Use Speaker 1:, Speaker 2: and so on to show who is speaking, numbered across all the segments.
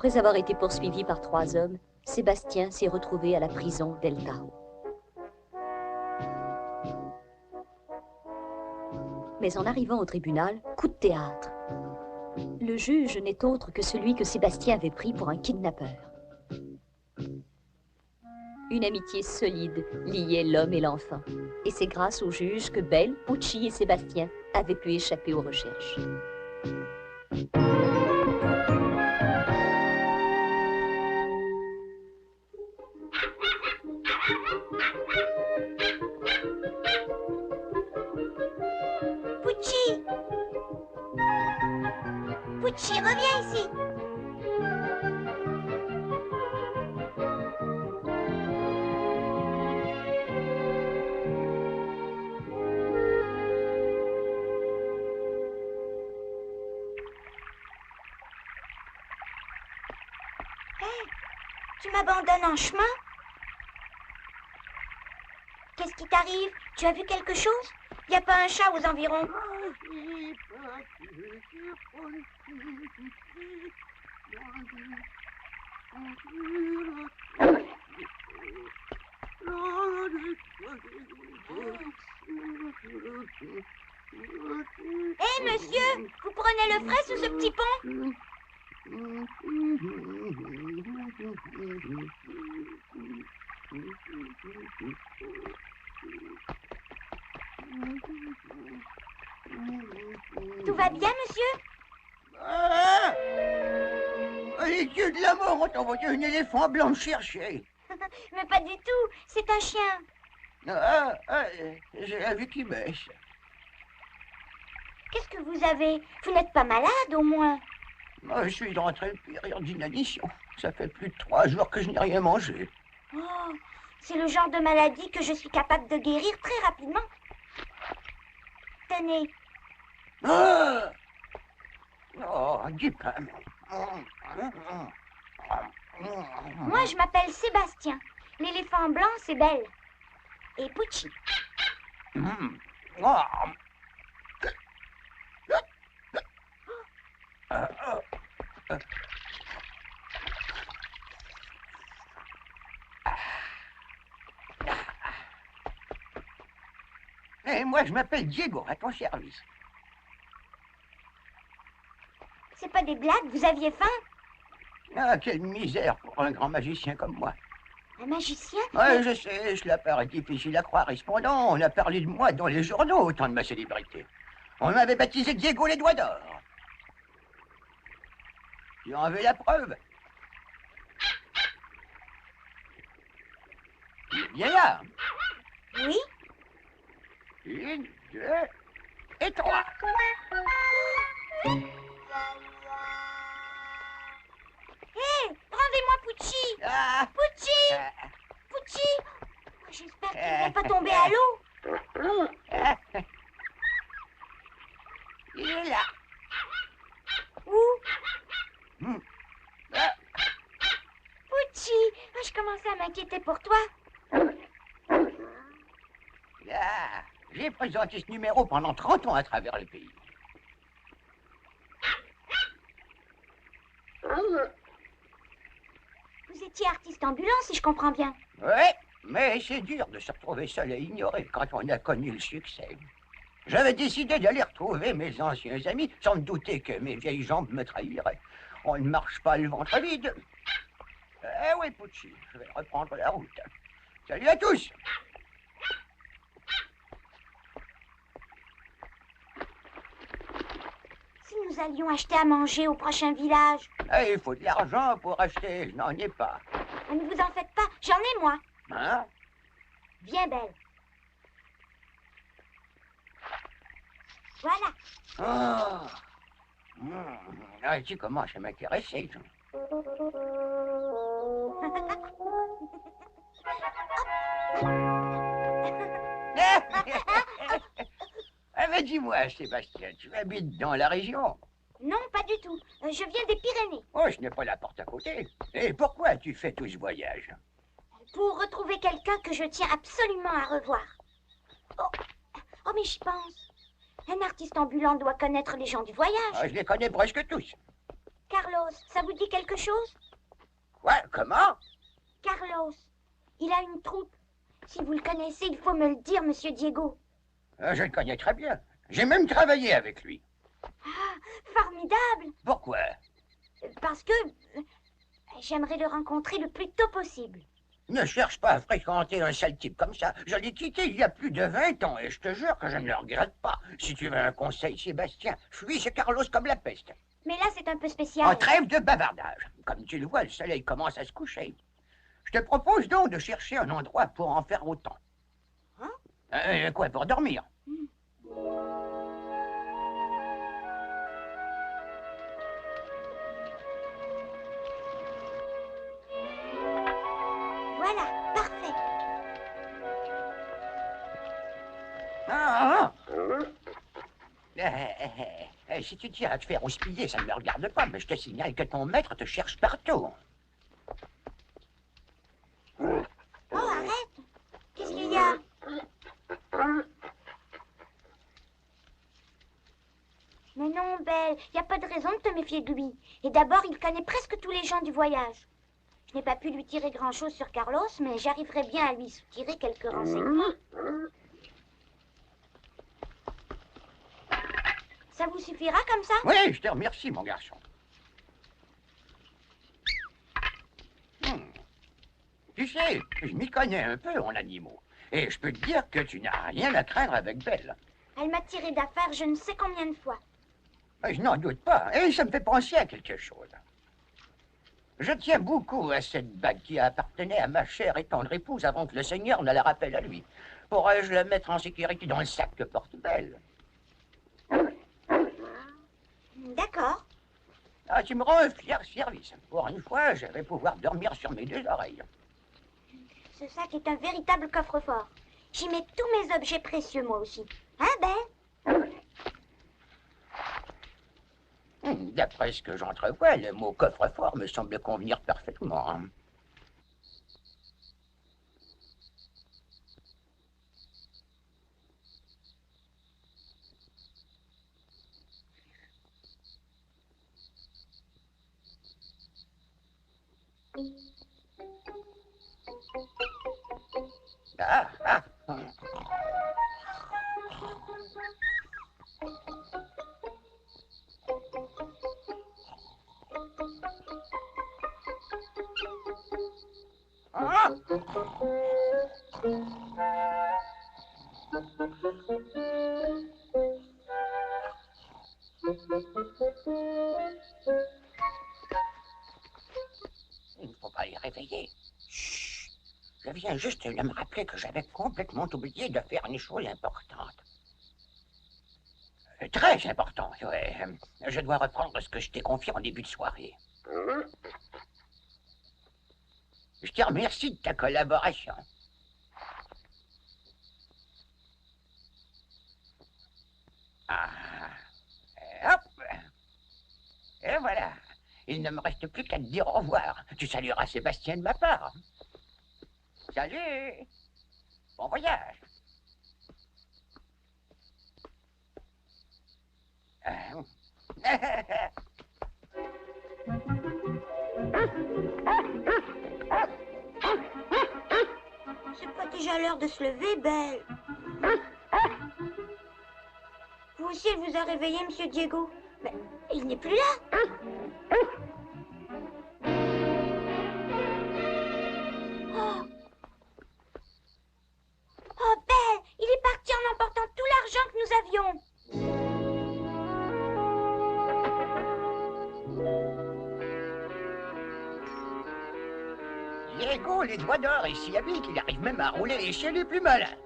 Speaker 1: Après avoir été poursuivi par 3 hommes, Sébastien s'est retrouvé à la prison d'El Tajo. Mais en arrivant au tribunal, coup de théâtre. Le juge n'est autre que celui que Sébastien avait pris pour un kidnappeur. Une amitié solide liait l'homme et l'enfant. Et c'est grâce au juge que Belle, Pucci et Sébastien avaient pu échapper aux recherches.
Speaker 2: Pucci! Pucci, reviens ici! Tu m'abandonnes en chemin? Qu'est-ce qui t'arrive? Tu as vu quelque chose? Y a pas un chat aux environs? Hé, monsieur! Vous prenez le frais sous ce petit pont? Tout va bien, monsieur?
Speaker 3: Les dieux de la mort ont envoyé un éléphant blanc me chercher.
Speaker 2: Mais pas du tout, c'est un chien.
Speaker 3: J'ai vu qu'il baisse.
Speaker 2: Qu'est-ce que vous avez? Vous n'êtes pas malade, au moins?
Speaker 3: Moi, je suis rentré le période d'inanition. Ça fait plus de 3 jours que je n'ai rien mangé.
Speaker 2: Oh, c'est le genre de maladie que je suis capable de guérir très rapidement. Tenez.
Speaker 3: Oh, dis pas.
Speaker 2: Moi, je m'appelle Sébastien. L'éléphant blanc, c'est Belle. Et Pucci.
Speaker 3: Et moi, je m'appelle Diego, à ton service.
Speaker 2: C'est pas des blagues, vous aviez faim?
Speaker 3: Ah, quelle misère pour un grand magicien comme moi.
Speaker 2: Un magicien?
Speaker 3: Ouais, je sais, cela paraît difficile à croire. Cependant, on a parlé de moi dans les journaux au temps de ma célébrité. On m'avait baptisé Diego les doigts d'or. Tu en veux la preuve? Viens là.
Speaker 2: Oui?
Speaker 3: 1, 2 et 3.
Speaker 2: Hé, rendez-moi Pucci! Pucci! Pucci! J'espère qu'il ne va pas tomber à l'eau.
Speaker 3: Il est là.
Speaker 2: Où? Pucci! Je commençais à m'inquiéter pour toi.
Speaker 3: Là, j'ai présenté ce numéro pendant 30 ans à travers le pays.
Speaker 2: Vous étiez artiste ambulant, si je comprends bien.
Speaker 3: Ouais, mais c'est dur de se retrouver seul et ignoré quand on a connu le succès. J'avais décidé d'aller retrouver mes anciens amis sans me douter que mes vieilles jambes me trahiraient. On ne marche pas le ventre vide. Eh oui, Pucci, je vais reprendre la route. Salut à tous!
Speaker 2: Si nous allions acheter à manger au prochain village.
Speaker 3: Eh, il faut de l'argent pour acheter, je n'en ai pas.
Speaker 2: Ne vous en faites pas, j'en ai moi.
Speaker 3: Hein?
Speaker 2: Viens, Belle. Voilà.
Speaker 3: Oh. Ah, tu commences à m'intéresser. Ah, mais dis-moi, Sébastien, tu habites dans la région?
Speaker 2: Non, pas du tout. Je viens des Pyrénées.
Speaker 3: Oh, je n'ai pas la porte à côté. Et pourquoi tu fais tout ce voyage?
Speaker 2: Pour retrouver quelqu'un que je tiens absolument à revoir. Oh, mais j'y pense. Un artiste ambulant doit connaître les gens du voyage.
Speaker 3: Ah, je les connais presque tous.
Speaker 2: Carlos, ça vous dit quelque chose?
Speaker 3: Ouais, comment?
Speaker 2: Carlos, il a une troupe. Si vous le connaissez, il faut me le dire, monsieur Diego.
Speaker 3: Je le connais très bien. J'ai même travaillé avec lui.
Speaker 2: Ah, formidable!
Speaker 3: Pourquoi?
Speaker 2: Parce que j'aimerais le rencontrer le plus tôt possible.
Speaker 3: Ne cherche pas à fréquenter un sale type comme ça. Je l'ai quitté il y a plus de 20 ans et je te jure que je ne le regrette pas. Si tu veux un conseil, Sébastien, fuis chez Carlos comme la peste.
Speaker 2: Mais là, c'est un peu spécial.
Speaker 3: En trêve de bavardage. Comme tu le vois, le soleil commence à se coucher. Je te propose donc de chercher un endroit pour en faire autant.
Speaker 2: Hein?
Speaker 3: Quoi, pour dormir?
Speaker 2: Voilà, parfait.
Speaker 3: Si tu tiens à te faire houspiller, ça ne me regarde pas, mais je te signale que ton maître te cherche partout.
Speaker 2: Oh, arrête! Qu'est-ce qu'il y a? Mais non, Belle, il n'y a pas de raison de te méfier de lui. Et d'abord, il connaît presque tous les gens du voyage. Je n'ai pas pu lui tirer grand-chose sur Carlos, mais j'arriverai bien à lui soutirer quelques renseignements. Ça vous suffira comme ça?
Speaker 3: Oui, je te remercie, mon garçon. Tu sais, je m'y connais un peu en animaux. Et je peux te dire que tu n'as rien à craindre avec Belle.
Speaker 2: Elle m'a tiré d'affaire je ne sais combien de fois.
Speaker 3: Je n'en doute pas. Et ça me fait penser à quelque chose. Je tiens beaucoup à cette bague qui appartenait à ma chère et tendre épouse avant que le Seigneur ne la rappelle à lui. Pourrais-je la mettre en sécurité dans le sac que porte Belle?
Speaker 2: D'accord.
Speaker 3: Ah, tu me rends un fier service. Pour une fois, je vais pouvoir dormir sur mes deux oreilles.
Speaker 2: Ce sac est un véritable coffre-fort. J'y mets tous mes objets précieux, moi aussi. Hein, Ben?
Speaker 3: D'après ce que j'entrevois, le mot coffre-fort me semble convenir parfaitement. Ah, ah. Ah. Il ne faut pas les réveiller. Chut. Je viens juste de me rappeler que j'avais complètement oublié de faire une chose importante. Très importante, ouais. Je dois reprendre ce que je t'ai confié en début de soirée. Je te remercie de ta collaboration. Ah. Hop. Et voilà. Il ne me reste plus qu'à te dire au revoir. Tu salueras Sébastien de ma part. Salut. Bon voyage.
Speaker 2: C'est pas déjà l'heure de se lever, Belle? Vous aussi, elle vous a réveillé, monsieur Diego? Mais il n'est plus là. Oh. Oh, Belle, il est parti en emportant tout l'argent que nous avions.
Speaker 3: Diego, les doigts d'or est si habile qu'il arrive même à rouler chez les plus malins.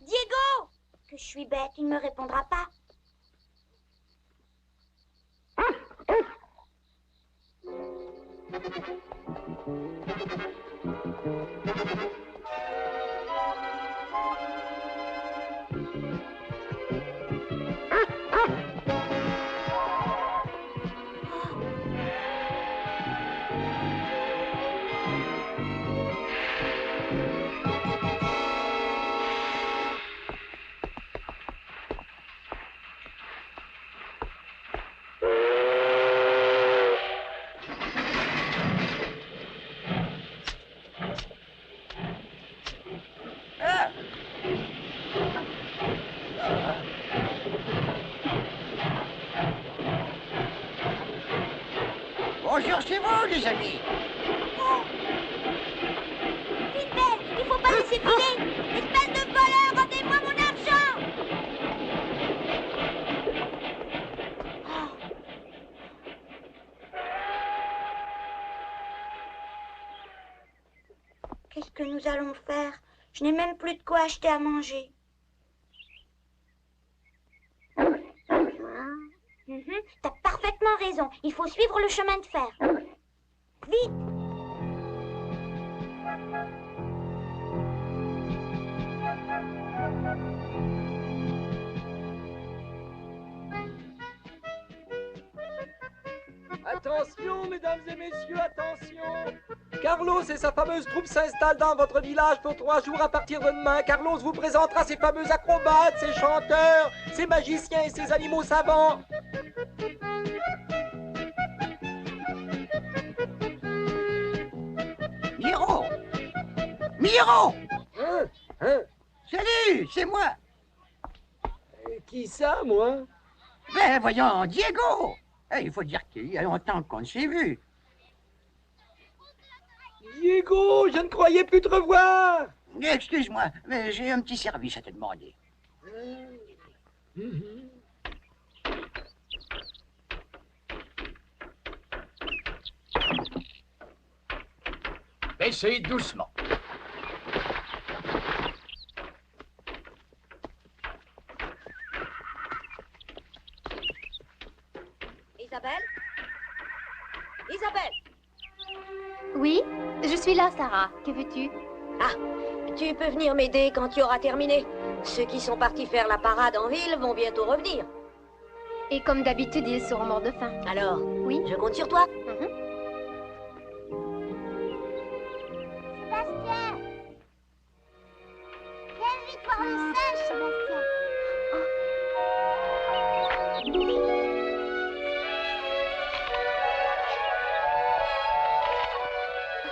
Speaker 2: Diego! Que je suis bête, il ne me répondra pas.
Speaker 3: les amis.
Speaker 2: Vite, Belle, il faut pas laisser filer. Espèce de voleur, rendez-moi mon argent. Qu'est-ce que nous allons faire? Je n'ai même plus de quoi acheter à manger. T'as parfaitement raison. Il faut suivre le chemin de fer. Vite!
Speaker 4: Attention, mesdames et messieurs, attention! Carlos et sa fameuse troupe s'installent dans votre village pour 3 jours à partir de demain. Carlos vous présentera ses fameux acrobates, ses chanteurs, ses magiciens et ses animaux savants.
Speaker 3: Miro! Miro!
Speaker 4: Hein?
Speaker 3: Salut, c'est moi.
Speaker 4: Qui ça, moi?
Speaker 3: Ben voyons, Diego. Il faut dire qu'il y a longtemps qu'on ne s'est vu.
Speaker 4: Diego, je ne croyais plus te revoir!
Speaker 3: Excuse-moi, mais j'ai un petit service à te demander.
Speaker 5: Baissez doucement.
Speaker 1: Isabelle? Isabelle?
Speaker 6: Oui, je suis là, Sarah. Que veux-tu?
Speaker 1: Ah, tu peux venir m'aider quand tu auras terminé. Ceux qui sont partis faire la parade en ville vont bientôt revenir.
Speaker 6: Et comme d'habitude, ils seront morts de faim.
Speaker 1: Alors,
Speaker 6: Oui.
Speaker 1: je compte sur toi.
Speaker 2: Sébastien! Viens vite voir le singe, Sébastien.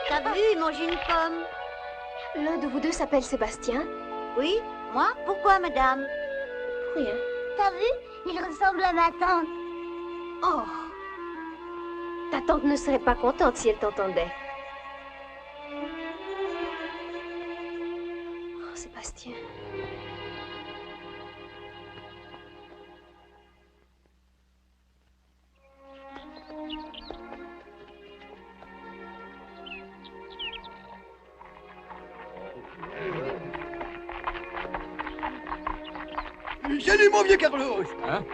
Speaker 1: T'as vu, il mange une pomme.
Speaker 6: L'un de vous deux s'appelle Sébastien?
Speaker 2: Oui, moi? Pourquoi, madame?
Speaker 6: Rien.
Speaker 2: T'as vu? Il ressemble à ma tante.
Speaker 6: Oh! Ta tante ne serait pas contente si elle t'entendait. Oh, Sébastien.
Speaker 3: Salut mon vieux Carlos.
Speaker 5: Hein?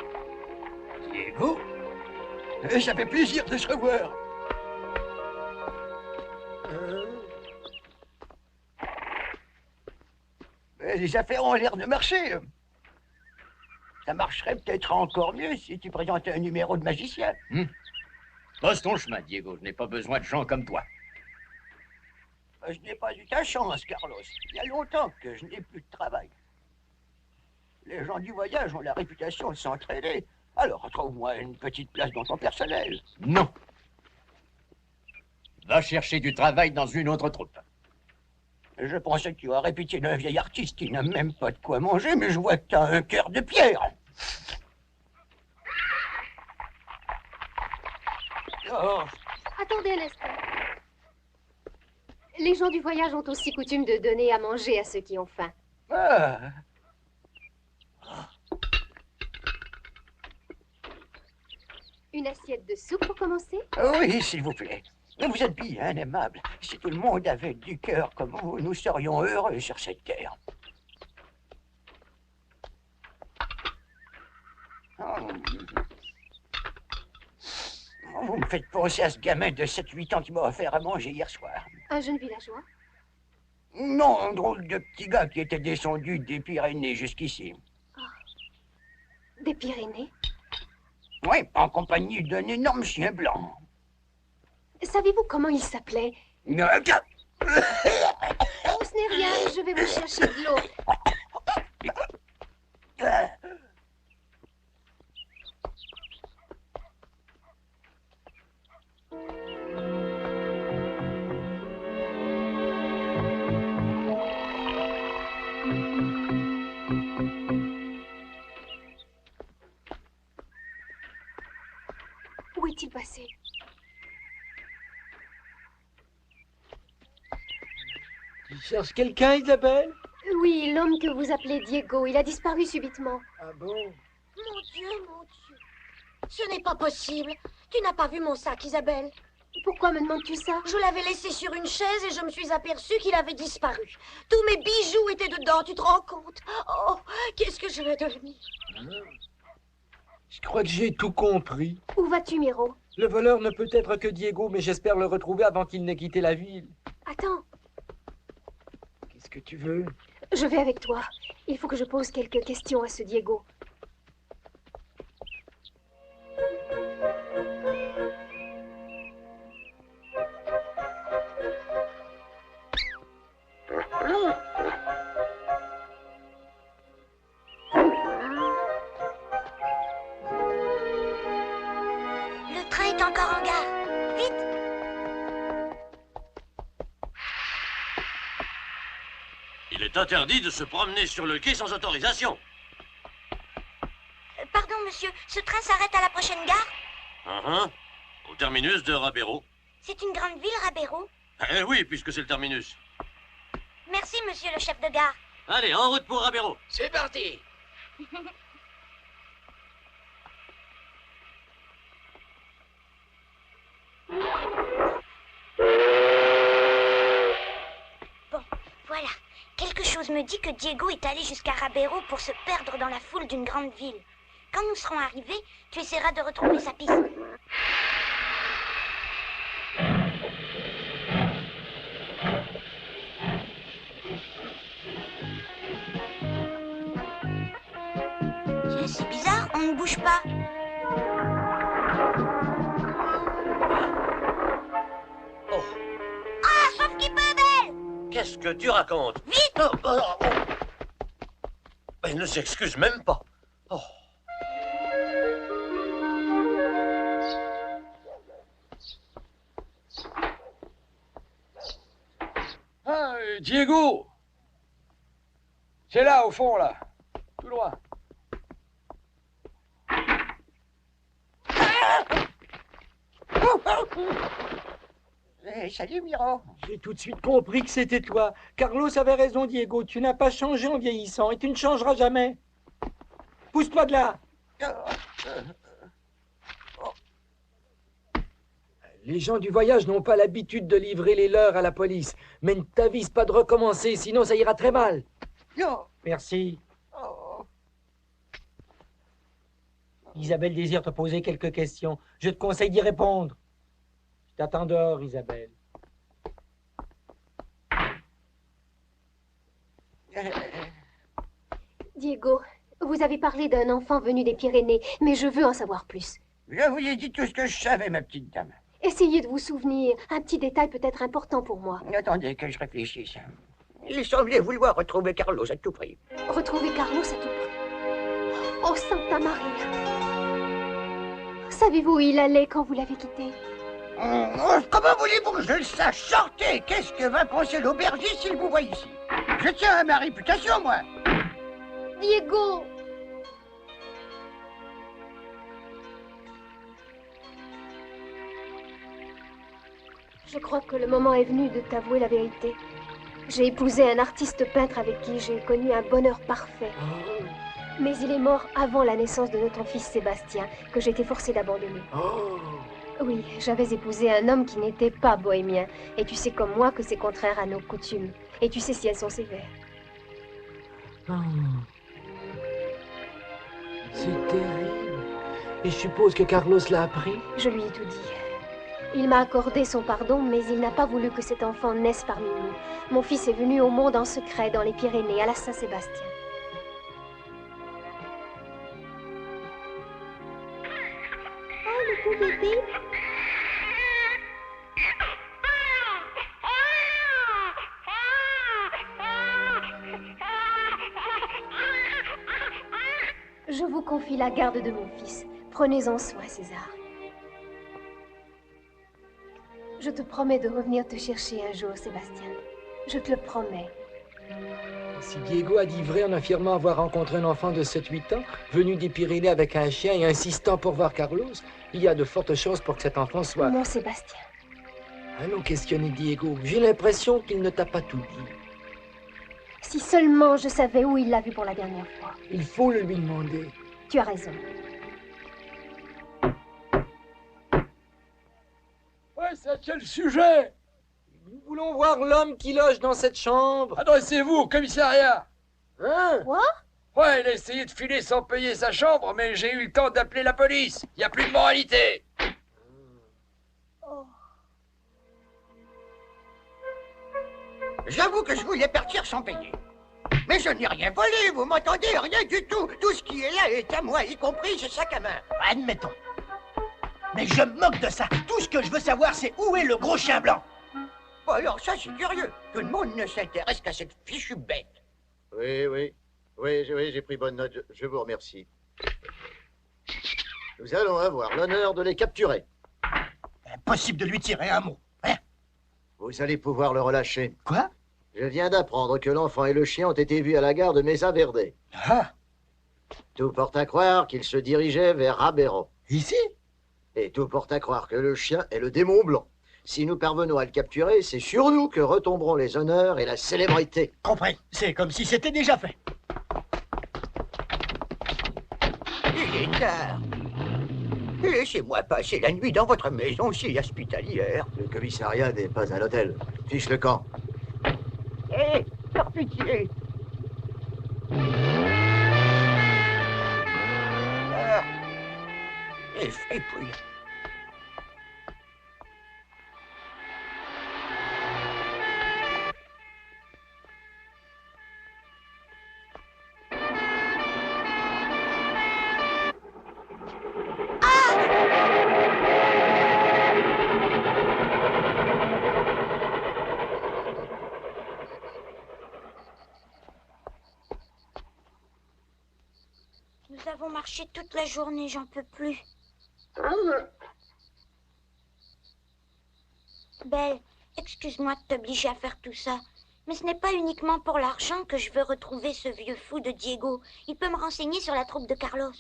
Speaker 3: Diego? Ça fait plaisir de se revoir. Les affaires ont l'air de marcher. Ça marcherait peut-être encore mieux si tu présentais un numéro de magicien.
Speaker 5: Passe ton chemin, Diego. Je n'ai pas besoin de gens comme toi.
Speaker 3: Je n'ai pas eu ta chance, Carlos. Il y a longtemps que je n'ai plus de travail. Les gens du voyage ont la réputation de s'entraider. Alors, trouve-moi une petite place dans ton personnel.
Speaker 5: Non. Va chercher du travail dans une autre troupe.
Speaker 3: Je pensais que tu aurais pitié d'un vieil artiste qui n'a même pas de quoi manger, mais je vois que tu as un cœur de pierre. Oh,
Speaker 6: Attendez un instant. Les gens du voyage ont aussi coutume de donner à manger à ceux qui ont faim.
Speaker 3: ah.
Speaker 6: Une assiette de soupe pour commencer?
Speaker 3: Oui, s'il vous plaît. Vous êtes bien aimable. Si tout le monde avait du cœur comme vous, nous serions heureux sur cette terre. Vous me faites penser à ce gamin de 7-8 ans qui m'a offert à manger hier soir.
Speaker 6: Un jeune villageois?
Speaker 3: Non, un drôle de petit gars qui était descendu des Pyrénées jusqu'ici.
Speaker 6: Des Pyrénées?
Speaker 3: Oui, en compagnie d'un énorme chien blanc.
Speaker 6: Savez-vous comment il s'appelait? Oh, ce n'est rien, je vais vous chercher de l'eau. Où est-il passé?
Speaker 4: Il cherche quelqu'un, Isabelle?
Speaker 6: Oui, l'homme que vous appelez Diego, il a disparu subitement.
Speaker 4: Ah bon?
Speaker 7: Mon Dieu, ce n'est pas possible. Tu n'as pas vu mon sac, Isabelle?
Speaker 6: Pourquoi me demandes-tu ça?
Speaker 7: Je l'avais laissé sur une chaise et je me suis aperçue qu'il avait disparu. Tous mes bijoux étaient dedans, tu te rends compte? Oh, qu'est-ce que je vais devenir?
Speaker 4: Je crois que j'ai tout compris.
Speaker 6: Où vas-tu, Miro?
Speaker 4: Le voleur ne peut être que Diego, mais j'espère le retrouver avant qu'il n'ait quitté la ville.
Speaker 6: Attends,
Speaker 4: Qu'est-ce que tu veux?
Speaker 6: je vais avec toi. Il faut que je pose quelques questions à ce Diego.
Speaker 2: Le train est encore en gare. Vite!
Speaker 5: Il est interdit de se promener sur le quai sans autorisation.
Speaker 2: Pardon, monsieur, ce train s'arrête à la prochaine gare?
Speaker 5: Au terminus de Rabero.
Speaker 2: C'est une grande ville, Rabero.
Speaker 5: Eh oui, puisque c'est le terminus.
Speaker 2: Merci, monsieur le chef de gare.
Speaker 5: Allez, en route pour Rabero.
Speaker 4: C'est parti!
Speaker 2: Voilà. Quelque chose me dit que Diego est allé jusqu'à Rabero pour se perdre dans la foule d'une grande ville. Quand nous serons arrivés, tu essaieras de retrouver sa piste. Tiens, c'est bizarre, on ne bouge pas.
Speaker 5: Oh,
Speaker 2: Ah, sauf qu'il peut, Belle!
Speaker 5: qu'est-ce que tu racontes?
Speaker 2: Vite!
Speaker 5: Mais il ne s'excuse même pas. Oh.
Speaker 4: Ah, Diego! C'est là, au fond, là. Tout droit.
Speaker 3: Salut, Miro.
Speaker 4: J'ai tout de suite compris que c'était toi. Carlos avait raison, Diego. Tu n'as pas changé en vieillissant et tu ne changeras jamais. Pousse-toi de là. Les gens du voyage n'ont pas l'habitude de livrer les leurs à la police. Mais ne t'avise pas de recommencer, sinon ça ira très mal.
Speaker 3: Non.
Speaker 4: Merci.
Speaker 3: Oh.
Speaker 4: Isabelle désire te poser quelques questions. Je te conseille d'y répondre. Je t'attends dehors, Isabelle.
Speaker 6: Diego, vous avez parlé d'un enfant venu des Pyrénées, mais je veux en savoir plus.
Speaker 3: Je vous ai dit tout ce que je savais, ma petite dame.
Speaker 6: Essayez de vous souvenir. Un petit détail peut être important pour moi.
Speaker 3: Attendez que je réfléchisse. Il semblait vouloir retrouver Carlos à tout prix.
Speaker 6: Retrouver Carlos à tout prix. Oh, Santa Maria! Savez-vous où il allait quand vous l'avez quitté?
Speaker 3: Comment voulez-vous que je le sache? Sortez! Qu'est-ce que va penser l'aubergiste s'il vous voit ici? Je tiens à ma réputation, moi.
Speaker 6: Diego! Je crois que le moment est venu de t'avouer la vérité. J'ai épousé un artiste peintre avec qui j'ai connu un bonheur parfait. Mais il est mort avant la naissance de notre fils Sébastien, que j'ai été forcée d'abandonner. Oui, j'avais épousé un homme qui n'était pas bohémien. Et tu sais comme moi que c'est contraire à nos coutumes. Et tu sais si elles sont sévères.
Speaker 4: C'est terrible. Et je suppose que Carlos l'a appris?
Speaker 6: Je lui ai tout dit. Il m'a accordé son pardon, mais il n'a pas voulu que cet enfant naisse parmi nous. Mon fils est venu au monde en secret dans les Pyrénées, à la Saint-Sébastien.
Speaker 2: Oh, le beau bébé!
Speaker 6: Je vous confie la garde de mon fils. Prenez-en soin, César. Je te promets de revenir te chercher un jour, Sébastien. Je te le promets.
Speaker 4: Si Diego a dit vrai en affirmant avoir rencontré un enfant de 7-8 ans, venu des Pyrénées avec un chien et insistant pour voir Carlos, il y a de fortes chances pour que cet enfant soit...
Speaker 6: Mon Sébastien.
Speaker 4: Allons questionner Diego. J'ai l'impression qu'il ne t'a pas tout dit.
Speaker 6: Si seulement je savais où il l'a vu pour la dernière fois.
Speaker 4: Il faut le lui demander.
Speaker 6: Tu as raison.
Speaker 8: Ouais, c'est à quel sujet?
Speaker 4: Nous voulons voir l'homme qui loge dans cette chambre.
Speaker 8: Adressez-vous au commissariat.
Speaker 4: Hein?
Speaker 6: Quoi?
Speaker 8: Ouais, il a essayé de filer sans payer sa chambre, mais j'ai eu le temps d'appeler la police. Il n'y a plus de moralité.
Speaker 3: J'avoue que je voulais partir sans payer. Mais je n'ai rien volé, vous m'entendez? Rien du tout. Tout ce qui est là est à moi, y compris ce sac à main.
Speaker 9: Admettons. Mais je me moque de ça. Tout ce que je veux savoir, c'est où est le gros chien blanc?
Speaker 3: Bon, alors ça, c'est curieux. Tout le monde ne s'intéresse qu'à cette fichue bête.
Speaker 10: Oui, j'ai pris bonne note. Je vous remercie. Nous allons avoir l'honneur de les capturer.
Speaker 9: Impossible de lui tirer un mot. Hein?
Speaker 10: Vous allez pouvoir le relâcher.
Speaker 9: Quoi?
Speaker 10: Je viens d'apprendre que l'enfant et le chien ont été vus à la gare de Mesa Verde.
Speaker 9: Ah,
Speaker 10: Tout porte à croire qu'ils se dirigeaient vers Rabero.
Speaker 9: ici?
Speaker 10: Et tout porte à croire que le chien est le démon blanc. Si nous parvenons à le capturer, c'est sur nous que retomberont les honneurs et la célébrité.
Speaker 9: Compris. C'est comme si c'était déjà fait.
Speaker 3: Il est tard. Laissez-moi passer la nuit dans votre maison si hospitalière.
Speaker 10: Le commissariat n'est pas un hôtel. Fiche le camp.
Speaker 3: Hé, par pitié. Ah, les fripouilles.
Speaker 2: Nous avons marché toute la journée, j'en peux plus. Belle, excuse-moi de t'obliger à faire tout ça. Mais ce n'est pas uniquement pour l'argent que je veux retrouver ce vieux fou de Diego. Il peut me renseigner sur la troupe de Carlos.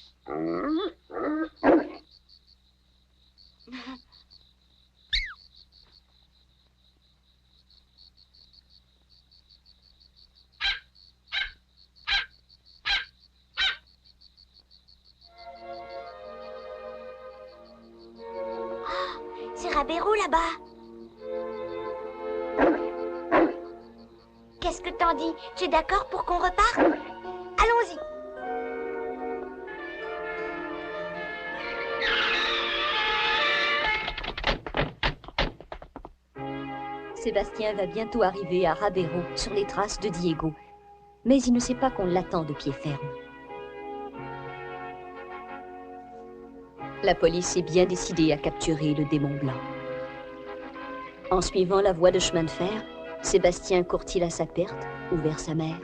Speaker 2: C'est Rabero là-bas. Qu'est-ce que t'en dis? Tu es d'accord pour qu'on reparte? Allons-y.
Speaker 1: Sébastien va bientôt arriver à Rabero, sur les traces de Diego. Mais il ne sait pas qu'on l'attend de pied ferme. La police est bien décidée à capturer le démon blanc. En suivant la voie de chemin de fer, Sébastien court-il à sa perte ou vers sa mère?